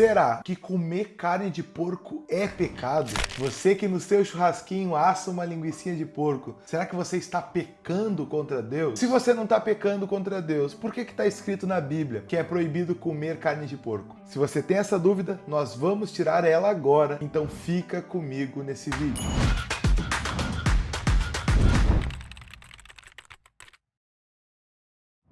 Será que comer carne de porco é pecado? Você que no seu churrasquinho assa uma linguicinha de porco, será que você está pecando contra Deus? Se você não está pecando contra Deus, por que está escrito na Bíblia que é proibido comer carne de porco? Se você tem essa dúvida, nós vamos tirar ela agora, então fica comigo nesse vídeo.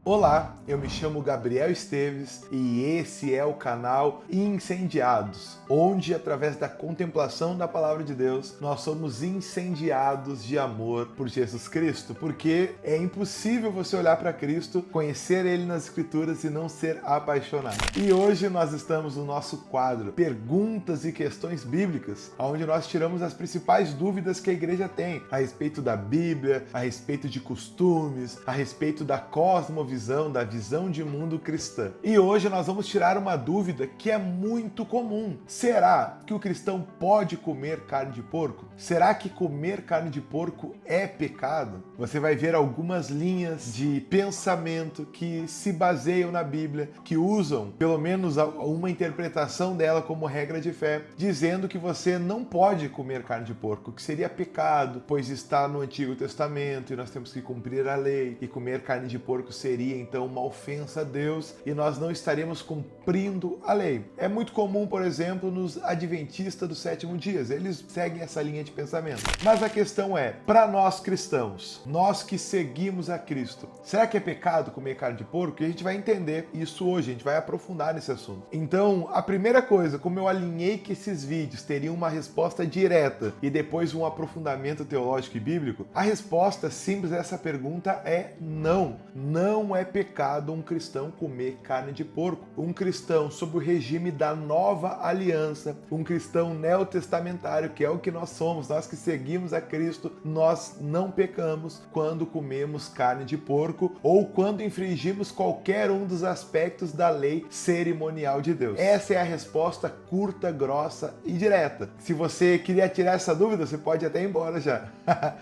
Olá, eu me chamo Gabriel Esteves e esse é o canal Incendiados, onde através da contemplação da Palavra de Deus, nós somos incendiados de amor por Jesus Cristo, porque é impossível você olhar para Cristo, conhecer Ele nas Escrituras e não ser apaixonado. E hoje nós estamos no nosso quadro Perguntas e Questões Bíblicas, onde nós tiramos as principais dúvidas que a igreja tem a respeito da Bíblia, a respeito de costumes, a respeito da cosmovisão, da visão de mundo cristã. E hoje nós vamos tirar uma dúvida que é muito comum. Será que o cristão pode comer carne de porco? Será que comer carne de porco é pecado? Você vai ver algumas linhas de pensamento que se baseiam na Bíblia, que usam pelo menos uma interpretação dela como regra de fé, dizendo que você não pode comer carne de porco, que seria pecado, pois está no Antigo Testamento e nós temos que cumprir a lei, e comer carne de porco seria então uma ofensa a Deus e nós não estaríamos cumprindo a lei. É muito comum, por exemplo, nos adventistas do sétimo dia, eles seguem essa linha de pensamento. Mas a questão é, para nós cristãos, nós que seguimos a Cristo, será que é pecado comer carne de porco? E a gente vai entender isso hoje, a gente vai aprofundar nesse assunto. Então, a primeira coisa, como eu alinhei que esses vídeos teriam uma resposta direta e depois um aprofundamento teológico e bíblico, a resposta simples a essa pergunta é não. Não é pecado um cristão comer carne de porco. Um cristão sob o regime da nova aliança, um cristão neotestamentário, que é o que nós somos, nós que seguimos a Cristo, nós não pecamos quando comemos carne de porco ou quando infringimos qualquer um dos aspectos da lei cerimonial de Deus. Essa é a resposta curta, grossa e direta. Se você queria tirar essa dúvida, você pode até ir embora já.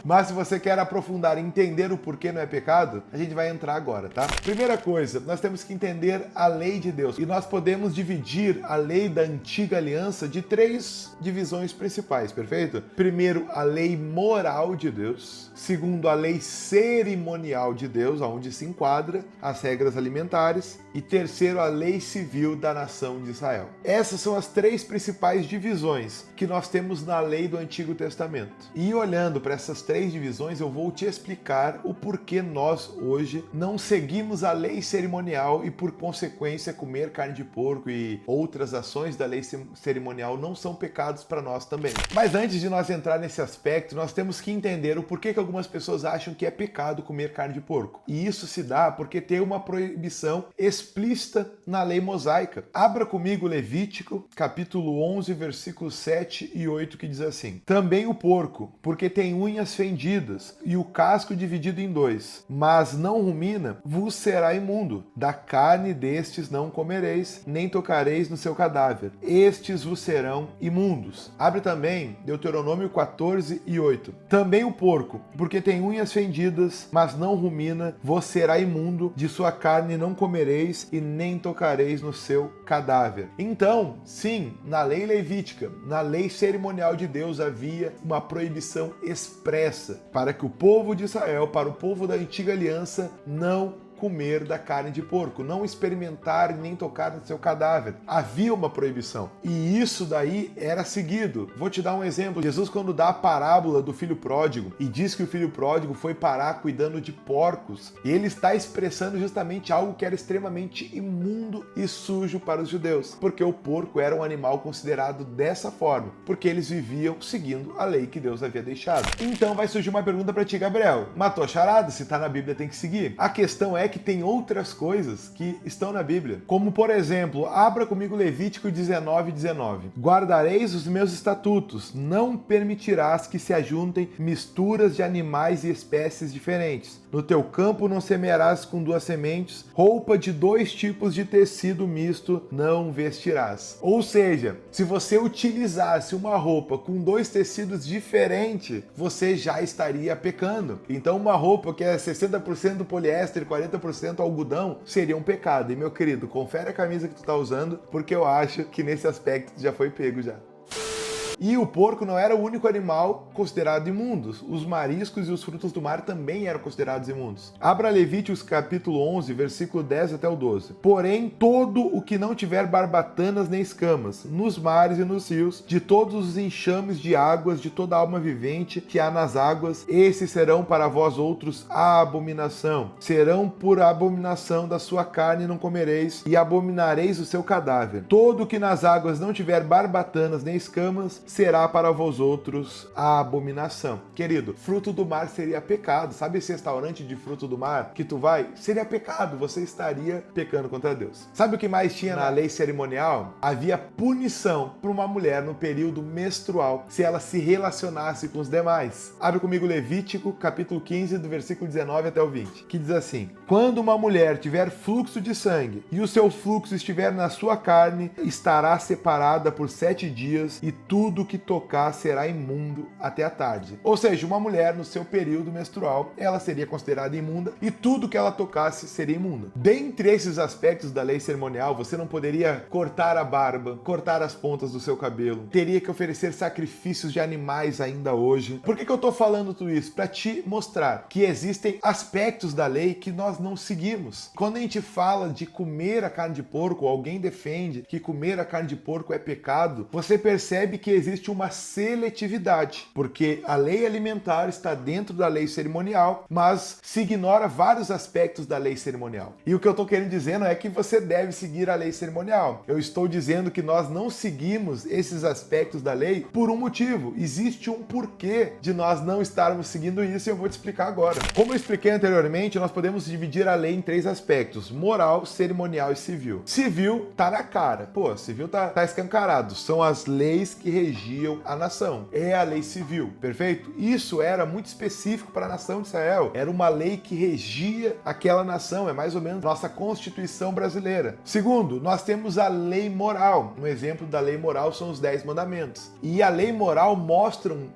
Mas se você quer aprofundar e entender o porquê não é pecado, a gente vai entrar agora, tá? Primeira coisa, nós temos que entender a lei de Deus. E nós podemos dividir a lei da antiga aliança de três divisões principais, perfeito? Primeiro, a lei moral de Deus. Segundo, a lei cerimonial de Deus, onde se enquadra as regras alimentares. E terceiro, a lei civil da nação de Israel. Essas são as três principais divisões que nós temos na lei do Antigo Testamento. E olhando para essas três divisões, eu vou te explicar o porquê nós hoje não seguimos a lei cerimonial e, por consequência, comer carne de porco e outras ações da lei cerimonial não são pecados para nós também. Mas antes de nós entrar nesse aspecto, nós temos que entender o porquê que algumas pessoas acham que é pecado comer carne de porco. E isso se dá porque tem uma proibição explícita na lei mosaica. Abra comigo Levítico, capítulo 11, versículos 7 e 8, que diz assim: Também o porco, porque tem unhas fendidas e o casco dividido em dois, mas não rumina, vos será imundo. Da carne destes não comereis, nem tocareis no seu cadáver. Estes vos serão imundos. Abre também Deuteronômio 14 e 8. Também o porco, porque tem unhas fendidas, mas não rumina, vos será imundo. De sua carne não comereis e nem tocareis no seu cadáver. Então, sim, na lei levítica, na lei cerimonial de Deus, havia uma proibição expressa para que o povo de Israel, para o povo da antiga aliança, não comer da carne de porco, não experimentar nem tocar no seu cadáver. Havia uma proibição. E isso daí era seguido. Vou te dar um exemplo. Jesus, quando dá a parábola do filho pródigo e diz que o filho pródigo foi parar cuidando de porcos, ele está expressando justamente algo que era extremamente imundo e sujo para os judeus, porque o porco era um animal considerado dessa forma, porque eles viviam seguindo a lei que Deus havia deixado. Então vai surgir uma pergunta para ti, Gabriel. Matou a charada? Se está na Bíblia, tem que seguir. A questão é que tem outras coisas que estão na Bíblia, como por exemplo, abra comigo Levítico 19:19. Guardareis os meus estatutos, não permitirás que se ajuntem misturas de animais e espécies diferentes. No teu campo não semearás com duas sementes, roupa de dois tipos de tecido misto não vestirás. Ou seja, se você utilizasse uma roupa com dois tecidos diferentes, você já estaria pecando. Então uma roupa que é 60% poliéster e 40% 50% algodão seria um pecado. E meu querido, confere a camisa que tu tá usando, porque eu acho que nesse aspecto tu já foi pego já. E o porco não era o único animal considerado imundo. Os mariscos e os frutos do mar também eram considerados imundos. Abra Levíticos capítulo 11, versículo 10 até o 12. Porém, todo o que não tiver barbatanas nem escamas, nos mares e nos rios, de todos os enxames de águas, de toda alma vivente que há nas águas, esses serão para vós outros a abominação. Serão por abominação da sua carne não comereis, e abominareis o seu cadáver. Todo o que nas águas não tiver barbatanas nem escamas, será para vós outros a abominação. Querido, fruto do mar seria pecado. Sabe esse restaurante de fruto do mar que tu vai? Seria pecado, você estaria pecando contra Deus. Sabe o que mais tinha na lei cerimonial? Havia punição para uma mulher no período menstrual se ela se relacionasse com os demais. Abre comigo Levítico, capítulo 15, do versículo 19 até o 20, que diz assim: quando uma mulher tiver fluxo de sangue e o seu fluxo estiver na sua carne, estará separada por 7 dias e tudo que tocar será imundo até a tarde. Ou seja, uma mulher no seu período menstrual, ela seria considerada imunda e tudo que ela tocasse seria imunda. Dentre esses aspectos da lei cerimonial, você não poderia cortar a barba, cortar as pontas do seu cabelo, teria que oferecer sacrifícios de animais ainda hoje. Por que eu tô falando tudo isso? Para te mostrar que existem aspectos da lei que nós não seguimos. Quando a gente fala de comer a carne de porco, alguém defende que comer a carne de porco é pecado, você percebe que existe uma seletividade, porque a lei alimentar está dentro da lei cerimonial, mas se ignora vários aspectos da lei cerimonial. E o que eu estou querendo dizer não é que você deve seguir a lei cerimonial. Eu estou dizendo que nós não seguimos esses aspectos da lei por um motivo. Existe um porquê de nós não estarmos seguindo isso e eu vou te explicar agora. Como eu expliquei anteriormente, nós podemos dividir a lei em 3 aspectos: moral, cerimonial e civil. Civil tá na cara. Pô, civil tá escancarado. São as leis que regiam a nação. É a lei civil, perfeito? Isso era muito específico para a nação de Israel. Era uma lei que regia aquela nação. É mais ou menos nossa Constituição brasileira. Segundo, nós temos a lei moral. Um exemplo da lei moral são os 10 mandamentos. E a lei moral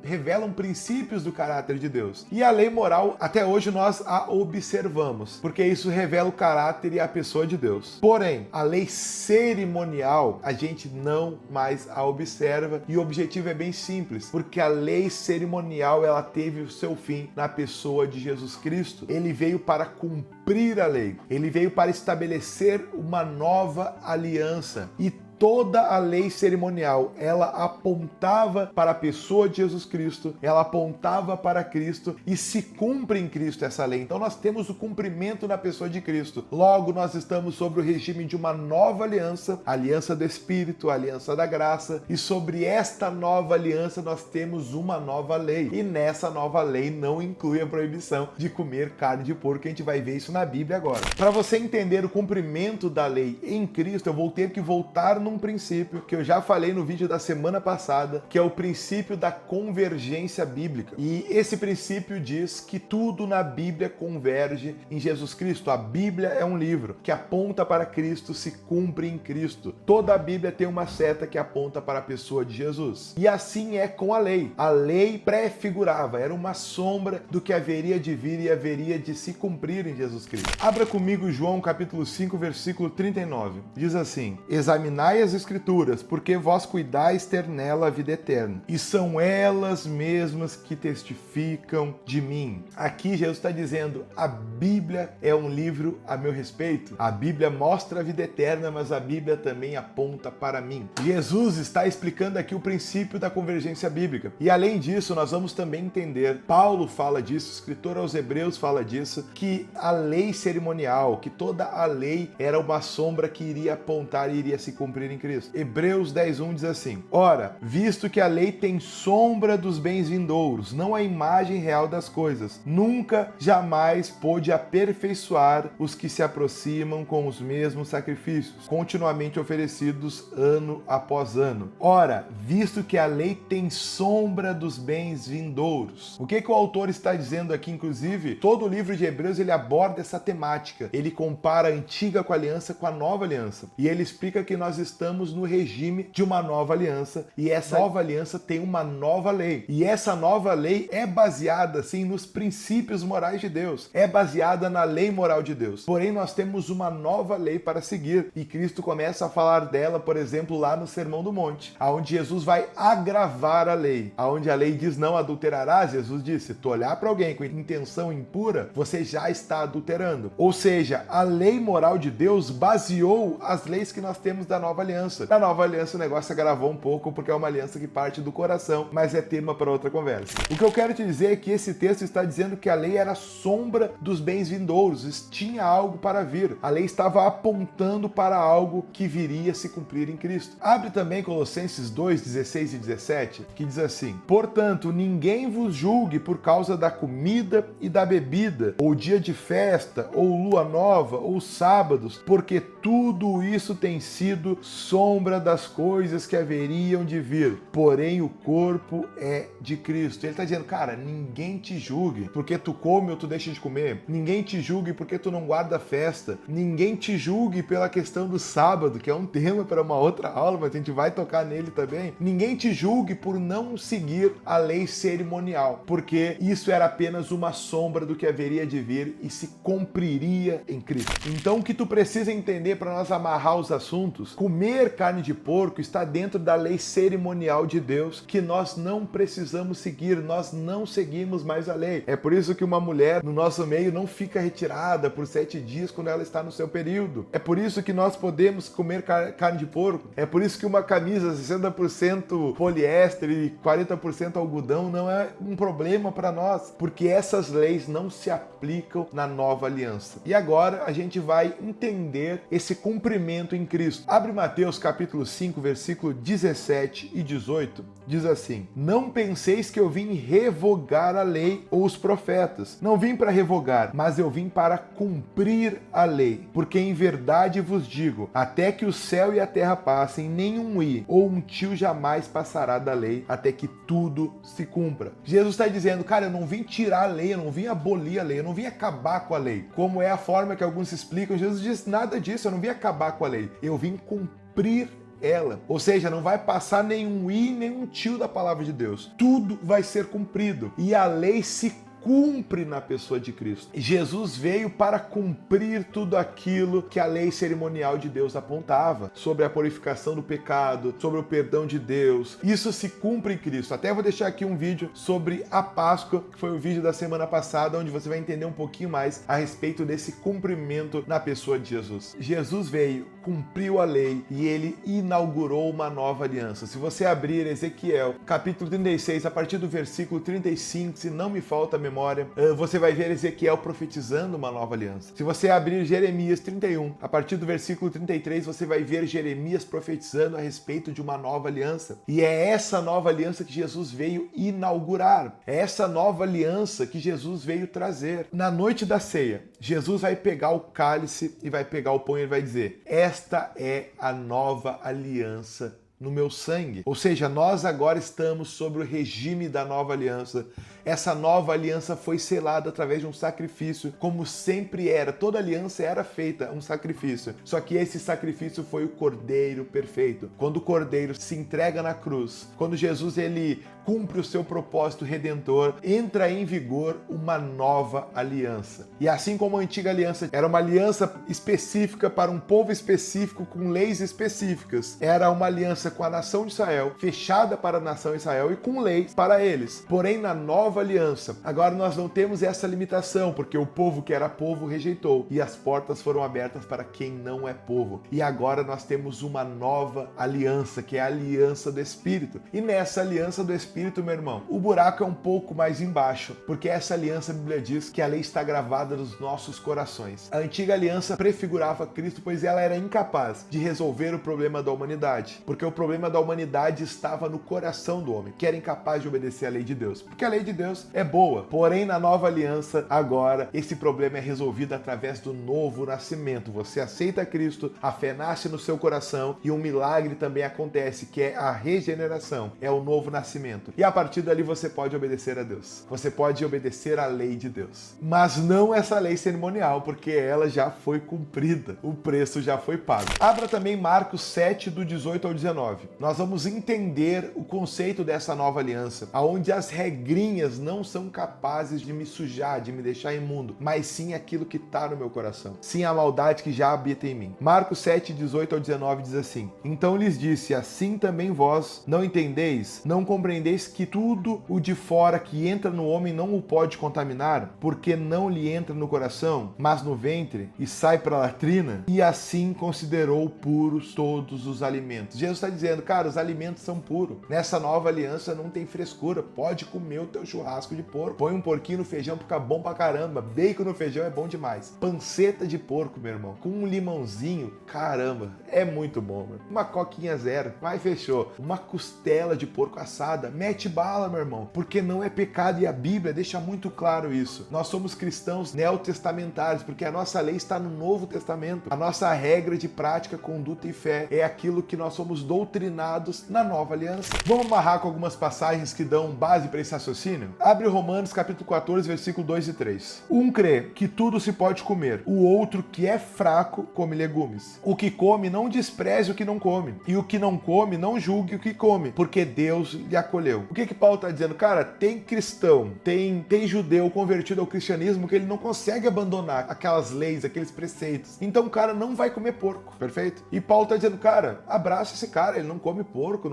revelam princípios do caráter de Deus. E a lei moral, até hoje nós a observamos, porque isso revela o caráter e a pessoa de Deus. Porém, a lei cerimonial, a gente não mais a observa e o objetivo é bem simples, porque a lei cerimonial ela teve o seu fim na pessoa de Jesus Cristo. Ele veio para cumprir a lei, ele veio para estabelecer uma nova aliança e toda a lei cerimonial, ela apontava para a pessoa de Jesus Cristo, ela apontava para Cristo e se cumpre em Cristo essa lei. Então nós temos o cumprimento na pessoa de Cristo. Logo, nós estamos sobre o regime de uma nova aliança, a aliança do Espírito, a aliança da graça, e sobre esta nova aliança nós temos uma nova lei. E nessa nova lei não inclui a proibição de comer carne de porco, a gente vai ver isso na Bíblia agora. Para você entender o cumprimento da lei em Cristo, eu vou ter que voltar num princípio que eu já falei no vídeo da semana passada, que é o princípio da convergência bíblica. E esse princípio diz que tudo na Bíblia converge em Jesus Cristo. A Bíblia é um livro que aponta para Cristo, se cumpre em Cristo. Toda a Bíblia tem uma seta que aponta para a pessoa de Jesus. E assim é com a lei. A lei prefigurava, era uma sombra do que haveria de vir e haveria de se cumprir em Jesus Cristo. Abra comigo João capítulo 5, versículo 39. Diz assim: examinai as Escrituras, porque vós cuidais ter nela a vida eterna, e são elas mesmas que testificam de mim. Aqui Jesus está dizendo, a Bíblia é um livro a meu respeito. A Bíblia mostra a vida eterna, mas a Bíblia também aponta para mim. Jesus está explicando aqui o princípio da convergência bíblica. E além disso, nós vamos também entender, Paulo fala disso, o escritor aos Hebreus fala disso, que a lei cerimonial, que toda a lei era uma sombra que iria apontar e iria se cumprir em Cristo. Hebreus 10:1 diz assim: ora, visto que a lei tem sombra dos bens vindouros, não a imagem real das coisas, nunca, jamais pôde aperfeiçoar os que se aproximam com os mesmos sacrifícios, continuamente oferecidos ano após ano. Ora, visto que a lei tem sombra dos bens vindouros. O que o autor está dizendo aqui? Inclusive, todo o livro de Hebreus ele aborda essa temática. Ele compara a antiga com a aliança com a nova aliança. E ele explica que nós estamos estamos no regime de uma nova aliança, e essa nova aliança tem uma nova lei. E essa nova lei é baseada, sim, nos princípios morais de Deus. É baseada na lei moral de Deus. Porém, nós temos uma nova lei para seguir. E Cristo começa a falar dela, por exemplo, lá no Sermão do Monte, onde Jesus vai agravar a lei. Onde a lei diz não adulterarás, Jesus disse, tu olhar para alguém com intenção impura, você já está adulterando. Ou seja, a lei moral de Deus baseou as leis que nós temos da nova aliança. Na nova aliança o negócio agravou um pouco, porque é uma aliança que parte do coração, mas é tema para outra conversa. O que eu quero te dizer é que esse texto está dizendo que a lei era sombra dos bens vindouros, tinha algo para vir. A lei estava apontando para algo que viria a se cumprir em Cristo. Abre também Colossenses 2, 16 e 17, que diz assim: portanto, ninguém vos julgue por causa da comida e da bebida, ou dia de festa, ou lua nova, ou sábados, porque tudo isso tem sido sombra das coisas que haveriam de vir, porém o corpo é de Cristo. Ele está dizendo, cara, ninguém te julgue porque tu come ou tu deixa de comer, ninguém te julgue porque tu não guarda festa, ninguém te julgue pela questão do sábado, que é um tema para uma outra aula, mas a gente vai tocar nele também. Ninguém te julgue por não seguir a lei cerimonial, porque isso era apenas uma sombra do que haveria de vir e se cumpriria em Cristo. Então o que tu precisa entender para nós amarrar os assuntos, comer carne de porco está dentro da lei cerimonial de Deus, que nós não precisamos seguir, nós não seguimos mais a lei. É por isso que uma mulher no nosso meio não fica retirada por 7 dias quando ela está no seu período. É por isso que nós podemos comer carne de porco. É por isso que uma camisa 60% poliéster e 40% algodão não é um problema para nós, porque essas leis não se aplicam na nova aliança. E agora a gente vai entender esse cumprimento em Cristo. Abre Mateus capítulo 5, versículo 17 e 18. Diz assim: não penseis que eu vim revogar a lei ou os profetas. Não vim para revogar, mas eu vim para cumprir a lei. Porque em verdade vos digo, até que o céu e a terra passem, nenhum i ou um tio jamais passará da lei, até que tudo se cumpra. Jesus está dizendo, cara, eu não vim tirar a lei, eu não vim abolir a lei, eu não vim acabar com a lei. Como é a forma que alguns explicam, Jesus diz nada disso, eu não vim acabar com a lei, eu vim cumprir ela. Ou seja, não vai passar nenhum i, nenhum tio da palavra de Deus. Tudo vai ser cumprido. E a lei se cumpre na pessoa de Cristo. Jesus veio para cumprir tudo aquilo que a lei cerimonial de Deus apontava, sobre a purificação do pecado, sobre o perdão de Deus. Isso se cumpre em Cristo. Até vou deixar aqui um vídeo sobre a Páscoa, que foi o vídeo da semana passada, onde você vai entender um pouquinho mais a respeito desse cumprimento na pessoa de Jesus. Jesus veio, cumpriu a lei e ele inaugurou uma nova aliança. Se você abrir Ezequiel, capítulo 36, a partir do versículo 35, se não me falta a memória, você vai ver Ezequiel profetizando uma nova aliança. Se você abrir Jeremias 31, a partir do versículo 33, você vai ver Jeremias profetizando a respeito de uma nova aliança. E é essa nova aliança que Jesus veio inaugurar. É essa nova aliança que Jesus veio trazer. Na noite da ceia, Jesus vai pegar o cálice e vai pegar o pão e ele vai dizer: esta é a nova aliança no meu sangue. Ou seja, nós agora estamos sobre o regime da nova aliança. Essa nova aliança foi selada através de um sacrifício, como sempre era. Toda aliança era feita um sacrifício. Só que esse sacrifício foi o Cordeiro perfeito. Quando o Cordeiro se entrega na cruz, quando Jesus ele cumpre o seu propósito redentor, entra em vigor uma nova aliança. E assim como a antiga aliança era uma aliança específica para um povo específico, com leis específicas, era uma aliança com a nação de Israel, fechada para a nação de Israel e com leis para eles. Porém, na nova aliança, agora nós não temos essa limitação, porque o povo que era povo rejeitou e as portas foram abertas para quem não é povo. E agora nós temos uma nova aliança, que é a aliança do Espírito. E nessa aliança do Espírito, meu irmão, o buraco é um pouco mais embaixo, porque essa aliança, a Bíblia diz que a lei está gravada nos nossos corações. A antiga aliança prefigurava Cristo, pois ela era incapaz de resolver o problema da humanidade, porque o problema da humanidade estava no coração do homem, que era incapaz de obedecer à lei de Deus. Porque a lei de Deus é boa. Porém, na nova aliança, agora, esse problema é resolvido através do novo nascimento. Você aceita Cristo, a fé nasce no seu coração e um milagre também acontece, que é a regeneração, é o novo nascimento. E a partir dali você pode obedecer a Deus. Você pode obedecer à lei de Deus. Mas não essa lei cerimonial, porque ela já foi cumprida. O preço já foi pago. Abra também Marcos 7, do 18 ao 19. Nós vamos entender o conceito dessa nova aliança, onde as regrinhas não são capazes de me sujar, de me deixar imundo, mas sim aquilo que está no meu coração. Sim, a maldade que já habita em mim. Marcos 7, 18 ao 19 diz assim: Então lhes disse, assim também vós não entendeis, não compreendeis que tudo o de fora que entra no homem não o pode contaminar, porque não lhe entra no coração, mas no ventre, e sai para a latrina, e assim considerou puros todos os alimentos. Jesus está dizendo, cara, os alimentos são puros. Nessa nova aliança não tem frescura, pode comer o teu churrasco de porco. Põe um porquinho no feijão, fica bom pra caramba. Bacon no feijão é bom demais. Panceta de porco, meu irmão, com um limãozinho, caramba, é muito bom, meu. Uma coquinha zero, vai, fechou. Uma costela de porco assada, mete bala, meu irmão, porque não é pecado, e a Bíblia deixa muito claro isso. Nós somos cristãos neotestamentários, porque a nossa lei está no Novo Testamento. A nossa regra de prática, conduta e fé é aquilo que nós somos doutrinados na nova aliança. Vamos amarrar com algumas passagens que dão base para esse raciocínio? Abre Romanos capítulo 14, versículo 2 e 3. Um crê que tudo se pode comer, o outro que é fraco come legumes. O que come não despreze o que não come, e o que não come não julgue o que come, porque Deus lhe acolheu. O que Paulo está dizendo? Cara, tem cristão, tem judeu convertido ao cristianismo que ele não consegue abandonar aquelas leis, aqueles preceitos. Então o cara não vai comer porco, perfeito? E Paulo está dizendo, cara, abraça esse cara, ele não come porco,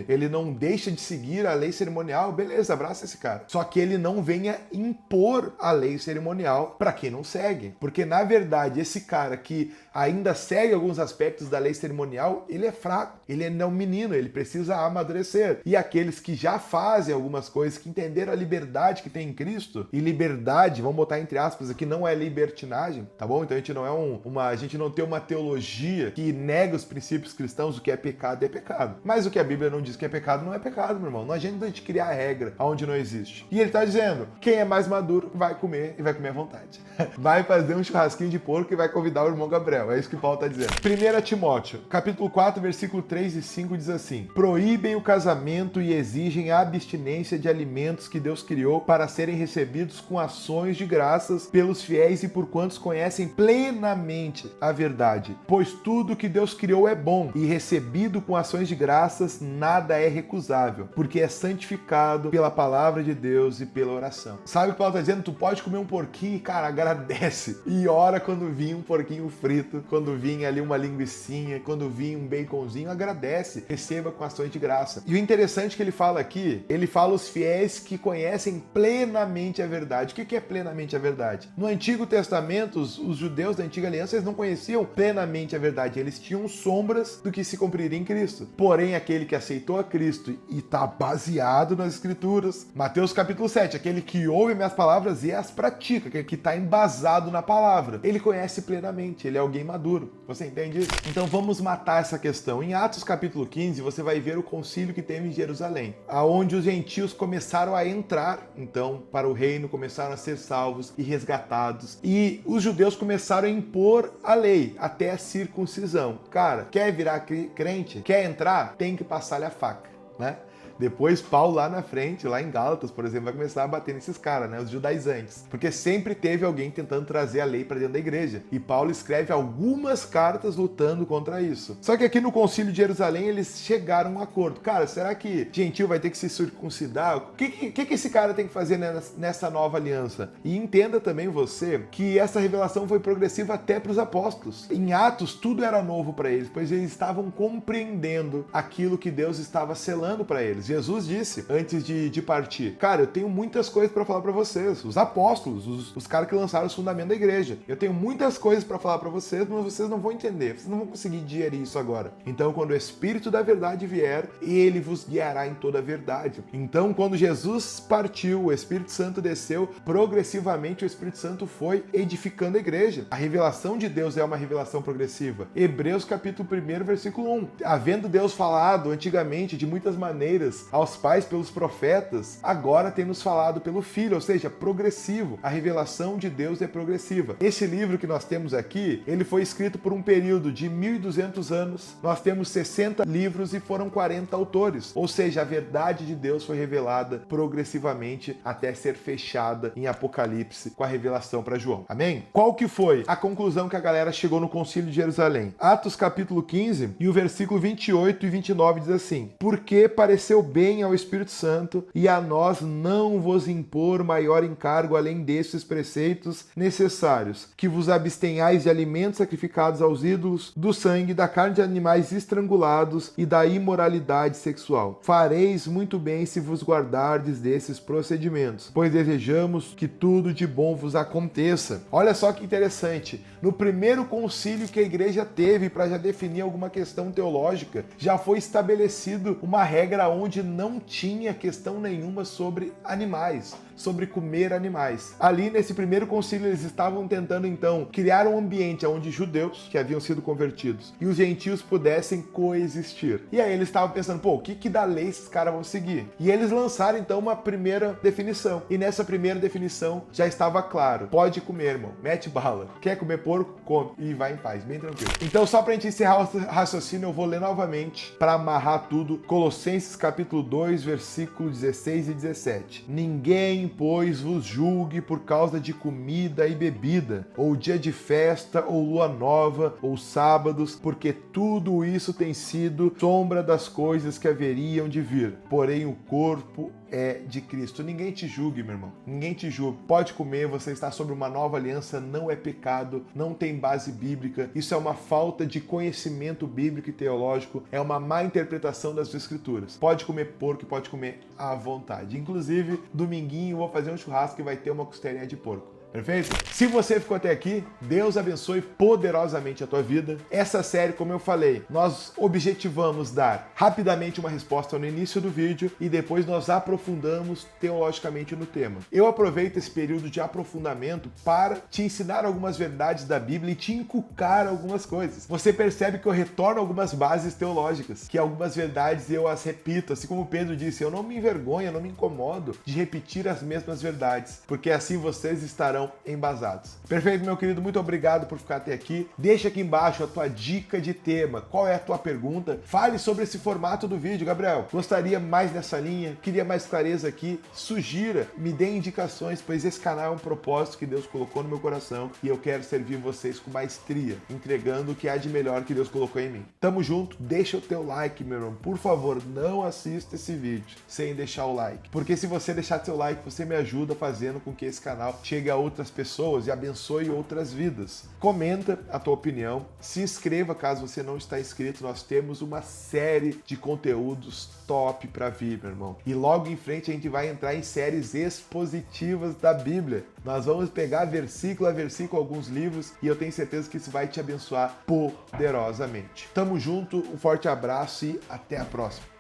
ele não deixa de seguir a lei cerimonial, beleza, abraça esse cara. Só que ele não venha impor a lei cerimonial para quem não segue. Porque na verdade esse cara que ainda segue alguns aspectos da lei cerimonial, ele é fraco, ele é um menino, ele precisa amadurecer. E aqueles que já fazem algumas coisas, que entenderam a liberdade que tem em Cristo, e liberdade, vamos botar entre aspas aqui, não é libertinagem, tá bom? Então a gente não é a gente não tem uma teologia que nega os princípios cristãos, o que é pecado, mas o que a Bíblia não diz que é pecado, não é pecado, meu irmão. Não adianta a gente criar regra onde não existe. E ele tá dizendo, quem é mais maduro vai comer, e vai comer à vontade. Vai fazer um churrasquinho de porco e vai convidar o irmão Gabriel. É isso que Paulo tá dizendo. 1 Timóteo, capítulo 4, versículo 3 e 5 diz assim: Proíbem o casamento e exigem a abstinência de alimentos que Deus criou para serem recebidos com ações de graças pelos fiéis e por quantos conhecem plenamente a verdade. Pois tudo que Deus criou é bom, e recebido com ações de graças nada é recusável, porque é santificado pela palavra de Deus e pela oração. Sabe o que Paulo está dizendo? Tu pode comer um porquinho e, cara, agradece. E ora quando vir um porquinho frito, quando vir ali uma linguicinha, quando vir um baconzinho, agradece. Receba com ações de graça. E o interessante que ele fala aqui, ele fala os fiéis que conhecem plenamente a verdade. O que é plenamente a verdade? No Antigo Testamento, os judeus da Antiga Aliança, eles não conheciam plenamente a verdade. Eles tinham sombras do que se cumpriria em Cristo. Porém, aquele que aceitou a Cristo e está baseado nas Escrituras, Mateus capítulo 7, aquele que ouve minhas palavras e as pratica, aquele que está embasado na palavra, ele conhece plenamente, ele é alguém maduro. Você entende isso? Então vamos matar essa questão. Em Atos capítulo 15, você vai ver o concílio que teve em Jerusalém, aonde os gentios começaram a entrar, então, para o reino, começaram a ser salvos e resgatados, e os judeus começaram a impor a lei, até a circuncisão. Cara, quer virar crente? Quer entrar? Tem que passar-lhe a faca, né? Depois Paulo lá na frente, lá em Gálatas, por exemplo, vai começar a bater nesses caras, né? Os judaizantes. Porque sempre teve alguém tentando trazer a lei para dentro da igreja. E Paulo escreve algumas cartas lutando contra isso. Só que aqui no Concílio de Jerusalém eles chegaram a um acordo. Cara, será que gentil vai ter que se circuncidar? O que esse cara tem que fazer nessa nova aliança? E entenda também você que essa revelação foi progressiva até para os apóstolos. Em Atos tudo era novo para eles, pois eles estavam compreendendo aquilo que Deus estava selando para eles. eles. Jesus disse, antes de partir, cara, eu tenho muitas coisas para falar para vocês. Os apóstolos, os caras que lançaram os fundamentos da igreja. Eu tenho muitas coisas para falar para vocês, mas vocês não vão entender. Vocês não vão conseguir digerir isso agora. Então, quando o Espírito da verdade vier, ele vos guiará em toda a verdade. Então, quando Jesus partiu, o Espírito Santo desceu, progressivamente o Espírito Santo foi edificando a igreja. A revelação de Deus é uma revelação progressiva. Hebreus capítulo 1, versículo 1. Havendo Deus falado antigamente de muitas maneiras aos pais pelos profetas, agora tem nos falado pelo Filho, ou seja, progressivo. A revelação de Deus é progressiva. Esse livro que nós temos aqui, ele foi escrito por um período de 1.200 anos. Nós temos 60 livros e foram 40 autores. Ou seja, a verdade de Deus foi revelada progressivamente até ser fechada em Apocalipse com a revelação para João. Amém? Qual que foi a conclusão que a galera chegou no Concílio de Jerusalém? Atos capítulo 15 e o versículo 28 e 29 diz assim: porque pareceu bem ao Espírito Santo e a nós não vos impor maior encargo além destes preceitos necessários, que vos abstenhais de alimentos sacrificados aos ídolos, do sangue, da carne de animais estrangulados e da imoralidade sexual. Fareis muito bem se vos guardardes desses procedimentos, pois desejamos que tudo de bom vos aconteça. Olha só que interessante, no primeiro concílio que a igreja teve para já definir alguma questão teológica, já foi estabelecido uma regra onde não tinha questão nenhuma sobre animais, sobre comer animais. Ali nesse primeiro concílio eles estavam tentando então criar um ambiente onde judeus que haviam sido convertidos e os gentios pudessem coexistir. E aí eles estavam pensando, pô, o que da lei esses caras vão seguir? E eles lançaram então uma primeira definição. E nessa primeira definição já estava claro, pode comer, irmão, mete bala. Quer comer porco? Come. E vai em paz, bem tranquilo. Então só pra gente encerrar o raciocínio, eu vou ler novamente para amarrar tudo. Colossenses capítulo 2, versículo 16 e 17. Ninguém, pois, vos julgue por causa de comida e bebida, ou dia de festa, ou lua nova, ou sábados, porque tudo isso tem sido sombra das coisas que haveriam de vir. Porém, o corpo é de Cristo. Ninguém te julgue, meu irmão. Ninguém te julgue. Pode comer, você está sobre uma nova aliança, não é pecado, não tem base bíblica. Isso é uma falta de conhecimento bíblico e teológico, é uma má interpretação das Escrituras. Pode comer porco, pode comer à vontade. Inclusive, dominguinho eu vou fazer um churrasco e vai ter uma costelinha de porco. Perfeito? Se você ficou até aqui, Deus abençoe poderosamente a tua vida. Essa série, como eu falei, nós objetivamos dar rapidamente uma resposta no início do vídeo e depois nós aprofundamos teologicamente no tema. Eu aproveito esse período de aprofundamento para te ensinar algumas verdades da Bíblia e te inculcar algumas coisas. Você percebe que eu retorno algumas bases teológicas, que algumas verdades eu as repito, assim como Pedro disse, eu não me envergonho, eu não me incomodo de repetir as mesmas verdades, porque assim vocês estarão embasados. Perfeito, meu querido, muito obrigado por ficar até aqui. Deixa aqui embaixo a tua dica de tema, qual é a tua pergunta? Fale sobre esse formato do vídeo. Gabriel, gostaria mais nessa linha? Queria mais clareza aqui? Sugira, me dê indicações, pois esse canal é um propósito que Deus colocou no meu coração e eu quero servir vocês com maestria, entregando o que há de melhor que Deus colocou em mim. Tamo junto, deixa o teu like, meu irmão. Por favor, não assista esse vídeo sem deixar o like, porque se você deixar seu like, você me ajuda fazendo com que esse canal chegue a outras pessoas e abençoe outras vidas. Comenta a tua opinião, se inscreva caso você não está inscrito, nós temos uma série de conteúdos top para vir, meu irmão. E logo em frente a gente vai entrar em séries expositivas da Bíblia. Nós vamos pegar versículo a versículo alguns livros e eu tenho certeza que isso vai te abençoar poderosamente. Tamo junto, um forte abraço e até a próxima.